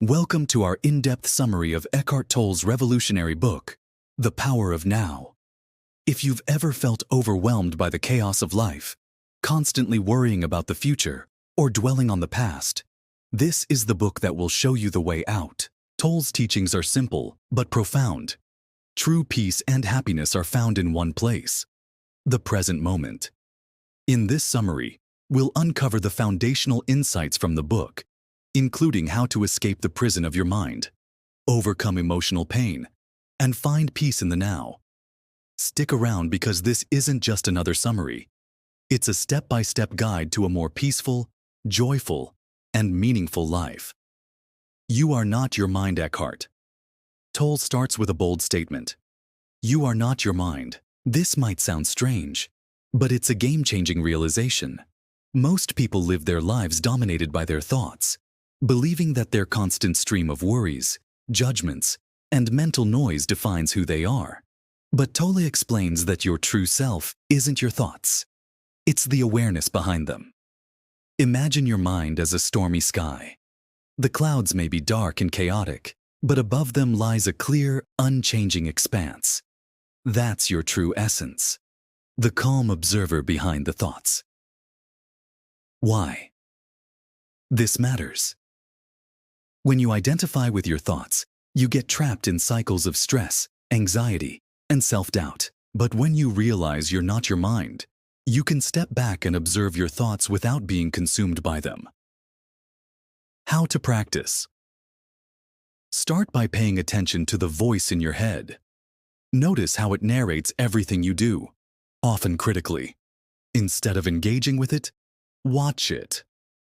Welcome to our in-depth summary of Eckhart Tolle's revolutionary book, The Power of Now. If you've ever felt overwhelmed by the chaos of life, constantly worrying about the future, or dwelling on the past, this is the book that will show you the way out. Tolle's teachings are simple, but profound. True peace and happiness are found in one place, the present moment. In this summary, we'll uncover the foundational insights from the book, including how to escape the prison of your mind, overcome emotional pain, and find peace in the now. Stick around because this isn't just another summary. It's a step-by-step guide to a more peaceful, joyful, and meaningful life. You are not your mind, Eckhart. Tolle starts with a bold statement. You are not your mind. This might sound strange, but it's a game-changing realization. Most people live their lives dominated by their thoughts, believing that their constant stream of worries, judgments, and mental noise defines who they are. But Tolle explains that your true self isn't your thoughts. It's the awareness behind them. Imagine your mind as a stormy sky. The clouds may be dark and chaotic, but above them lies a clear, unchanging expanse. That's your true essence, the calm observer behind the thoughts. Why? This matters. When you identify with your thoughts, you get trapped in cycles of stress, anxiety, and self-doubt. But when you realize you're not your mind, you can step back and observe your thoughts without being consumed by them. How to practice? Start by paying attention to the voice in your head. Notice how it narrates everything you do, often critically. Instead of engaging with it, watch it,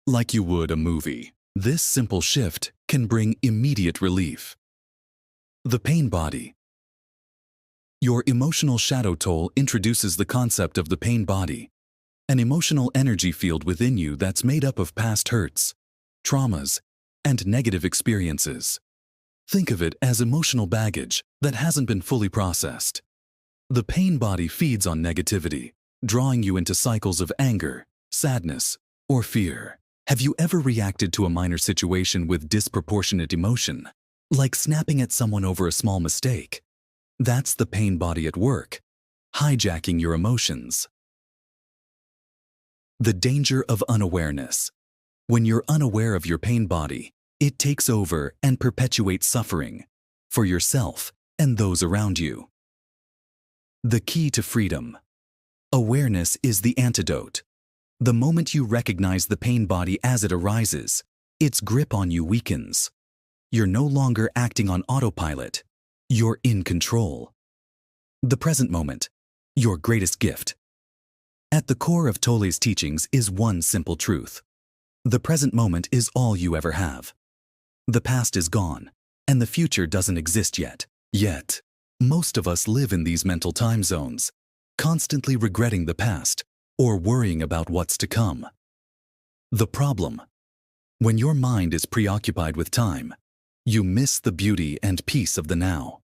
like you would a movie. This simple shift can bring immediate relief. The pain body. Your emotional shadow Tolle introduces the concept of the pain body, an emotional energy field within you that's made up of past hurts, traumas, and negative experiences. Think of it as emotional baggage that hasn't been fully processed. The pain body feeds on negativity, drawing you into cycles of anger, sadness, or fear. Have you ever reacted to a minor situation with disproportionate emotion, like snapping at someone over a small mistake? That's the pain body at work, hijacking your emotions. The danger of unawareness. When you're unaware of your pain body, it takes over and perpetuates suffering for yourself and those around you. The key to freedom. Awareness is the antidote. The moment you recognize the pain body as it arises, its grip on you weakens. You're no longer acting on autopilot. You're in control. The present moment, your greatest gift. At the core of Tolle's teachings is one simple truth. The present moment is all you ever have. The past is gone, and the future doesn't exist yet. Yet, most of us live in these mental time zones, constantly regretting the past or worrying about what's to come. The problem: when your mind is preoccupied with time, you miss the beauty and peace of the now.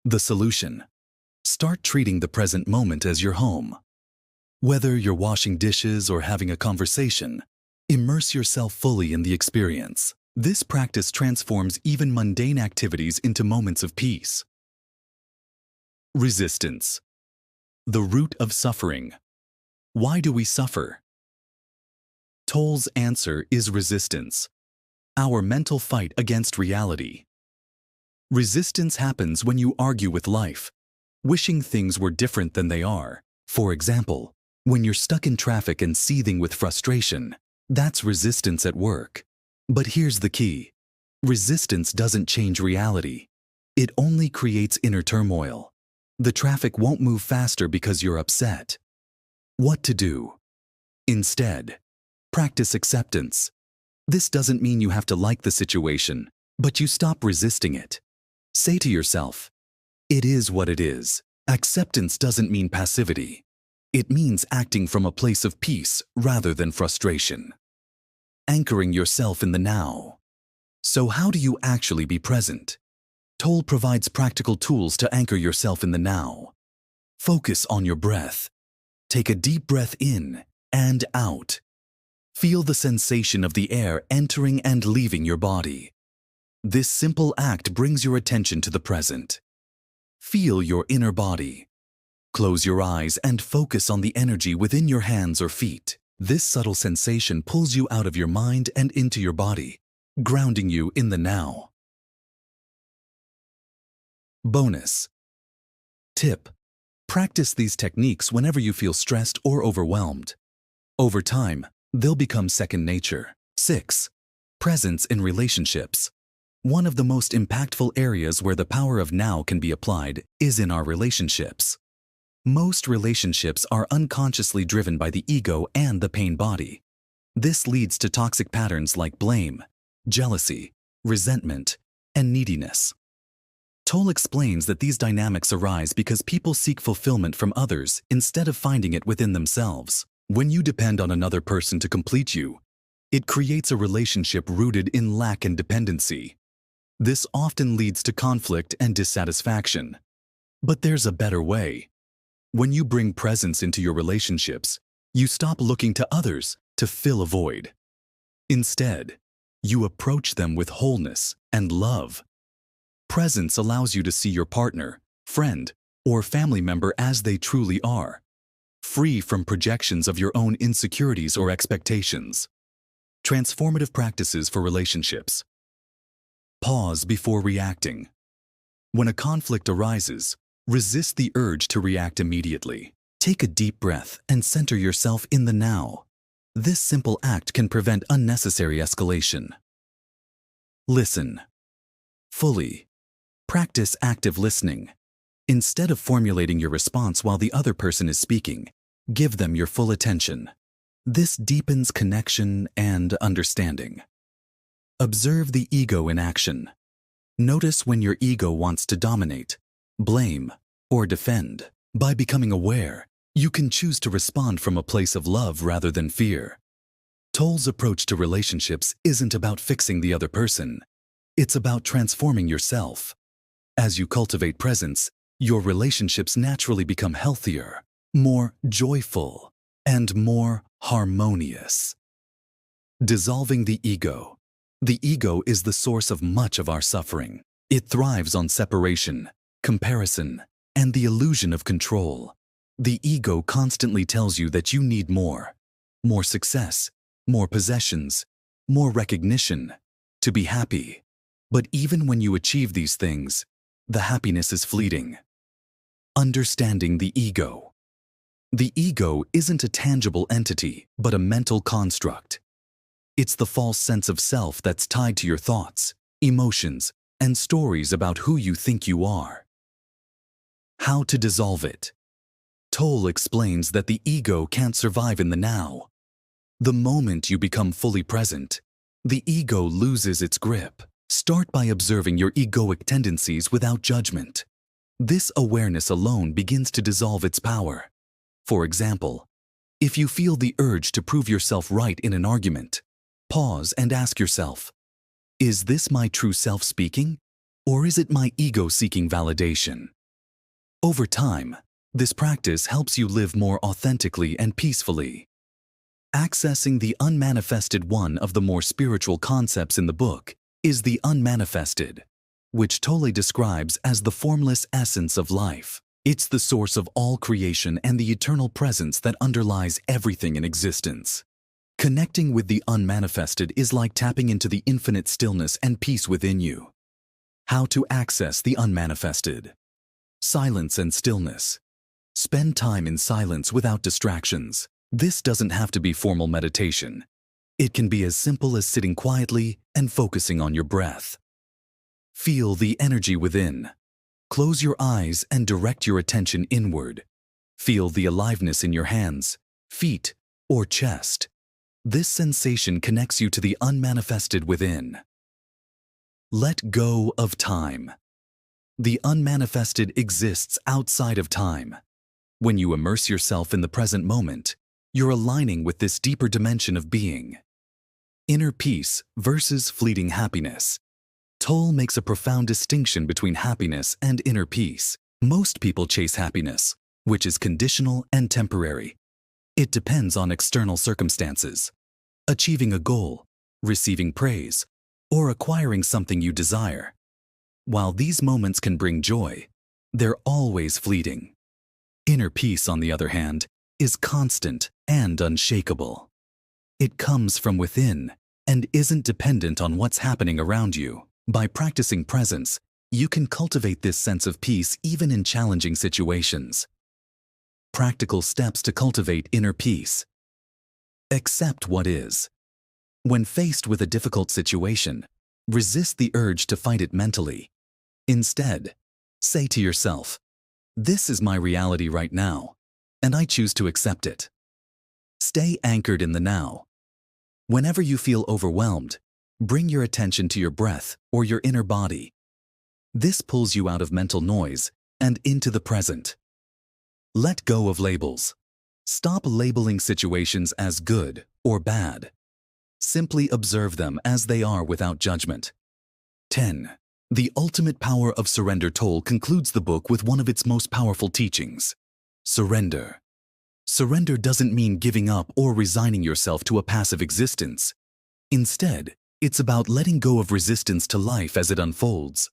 The solution: start treating the present moment as your home. Whether you're washing dishes or having a conversation, immerse yourself fully in the experience. This practice transforms even mundane activities into moments of peace. Resistance. The root of suffering. Why do we suffer? Tolle's answer is resistance, our mental fight against reality. Resistance happens when you argue with life, wishing things were different than they are. For example, when you're stuck in traffic and seething with frustration, that's resistance at work. But here's the key. Resistance doesn't change reality. It only creates inner turmoil. The traffic won't move faster because you're upset. What to do? Instead, practice acceptance. This doesn't mean you have to like the situation, but you stop resisting it. Say to yourself, it is what it is. Acceptance doesn't mean passivity. It means acting from a place of peace rather than frustration. Anchoring yourself in the now. So how do you actually be present? Tolle provides practical tools to anchor yourself in the now. Focus on your breath. Take a deep breath in and out. Feel the sensation of the air entering and leaving your body. This simple act brings your attention to the present. Feel your inner body. Close your eyes and focus on the energy within your hands or feet. This subtle sensation pulls you out of your mind and into your body, grounding you in the now. Bonus tip: practice these techniques whenever you feel stressed or overwhelmed. Over time, they'll become second nature. 6. Presence in relationships. One of the most impactful areas where the power of now can be applied is in our relationships. Most relationships are unconsciously driven by the ego and the pain body. This leads to toxic patterns like blame, jealousy, resentment, and neediness. Tolle explains that these dynamics arise because people seek fulfillment from others instead of finding it within themselves. When you depend on another person to complete you, it creates a relationship rooted in lack and dependency. This often leads to conflict and dissatisfaction. But there's a better way. When you bring presence into your relationships, you stop looking to others to fill a void. Instead, you approach them with wholeness and love. Presence allows you to see your partner, friend, or family member as they truly are, free from projections of your own insecurities or expectations. Transformative practices for relationships. Pause before reacting. When a conflict arises, resist the urge to react immediately. Take a deep breath and center yourself in the now. This simple act can prevent unnecessary escalation. Listen fully. Practice active listening. Instead of formulating your response while the other person is speaking, give them your full attention. This deepens connection and understanding. Observe the ego in action. Notice when your ego wants to dominate, blame, or defend. By becoming aware, you can choose to respond from a place of love rather than fear. Tolle's approach to relationships isn't about fixing the other person. It's about transforming yourself. As you cultivate presence, your relationships naturally become healthier, more joyful, and more harmonious. Dissolving the ego. The ego is the source of much of our suffering. It thrives on separation, comparison, and the illusion of control. The ego constantly tells you that you need more success, more possessions, more recognition, to be happy. But even when you achieve these things, the happiness is fleeting. Understanding the ego. The ego isn't a tangible entity, but a mental construct. It's the false sense of self that's tied to your thoughts, emotions, and stories about who you think you are. How to dissolve it. Tolle explains that the ego can't survive in the now. The moment you become fully present, the ego loses its grip. Start by observing your egoic tendencies without judgment. This awareness alone begins to dissolve its power. For example, if you feel the urge to prove yourself right in an argument, pause and ask yourself, is this my true self speaking, or is it my ego seeking validation? Over time, this practice helps you live more authentically and peacefully. Accessing the unmanifested. One of the more spiritual concepts in the book is the unmanifested, which Tolle describes as the formless essence of life. It's the source of all creation and the eternal presence that underlies everything in existence. Connecting with the unmanifested is like tapping into the infinite stillness and peace within you. How to access the unmanifested. Silence and stillness. Spend time in silence without distractions. This doesn't have to be formal meditation. It can be as simple as sitting quietly and focusing on your breath. Feel the energy within. Close your eyes and direct your attention inward. Feel the aliveness in your hands, feet, or chest. This sensation connects you to the unmanifested within. Let go of time. The unmanifested exists outside of time. When you immerse yourself in the present moment, you're aligning with this deeper dimension of being. Inner peace versus fleeting happiness. Tolle makes a profound distinction between happiness and inner peace. Most people chase happiness, which is conditional and temporary. It depends on external circumstances. Achieving a goal, receiving praise, or acquiring something you desire. While these moments can bring joy, they're always fleeting. Inner peace, on the other hand, is constant and unshakable. It comes from within and isn't dependent on what's happening around you. By practicing presence, you can cultivate this sense of peace even in challenging situations. Practical steps to cultivate inner peace. Accept what is. When faced with a difficult situation, resist the urge to fight it mentally. Instead, say to yourself, "This is my reality right now, and I choose to accept it." Stay anchored in the now. Whenever you feel overwhelmed, bring your attention to your breath or your inner body. This pulls you out of mental noise and into the present. Let go of labels. Stop labeling situations as good or bad. Simply observe them as they are without judgment. 10. The Ultimate Power of Surrender Tolle concludes the book with one of its most powerful teachings: surrender. Surrender doesn't mean giving up or resigning yourself to a passive existence. Instead, it's about letting go of resistance to life as it unfolds.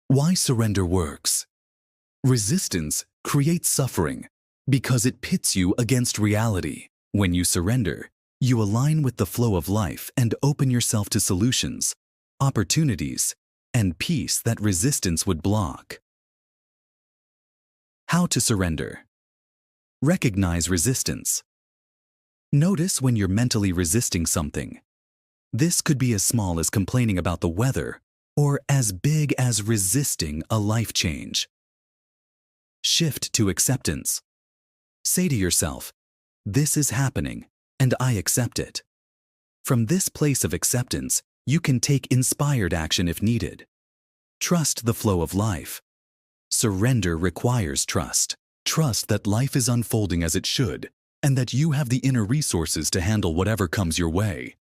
Why surrender works. Resistance creates suffering because it pits you against reality. When you surrender, you align with the flow of life and open yourself to solutions, opportunities, and peace that resistance would block. How to surrender. Recognize resistance. Notice when you're mentally resisting something. This could be as small as complaining about the weather or as big as resisting a life change. Shift to acceptance. Say to yourself, "This is happening, and I accept it." From this place of acceptance, you can take inspired action if needed. Trust the flow of life. Surrender requires trust. Trust that life is unfolding as it should, and that you have the inner resources to handle whatever comes your way.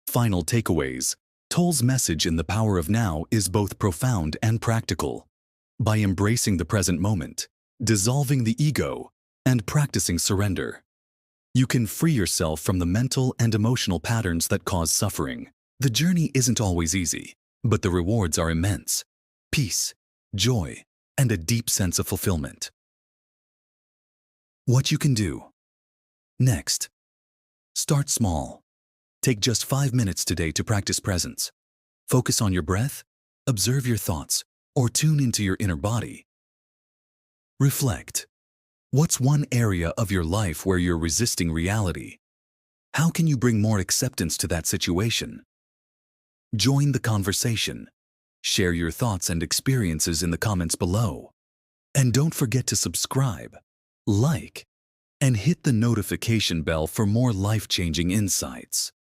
Final takeaways. Tolle's message in The Power of Now is both profound and practical. By embracing the present moment, dissolving the ego, and practicing surrender, you can free yourself from the mental and emotional patterns that cause suffering. The journey isn't always easy, but the rewards are immense: peace, joy, and a deep sense of fulfillment. What you can do. Next, start small. Take just 5 minutes today to practice presence. Focus on your breath, observe your thoughts, or tune into your inner body. Reflect. What's one area of your life where you're resisting reality? How can you bring more acceptance to that situation? Join the conversation. Share your thoughts and experiences in the comments below. And don't forget to subscribe, like, and hit the notification bell for more life-changing insights.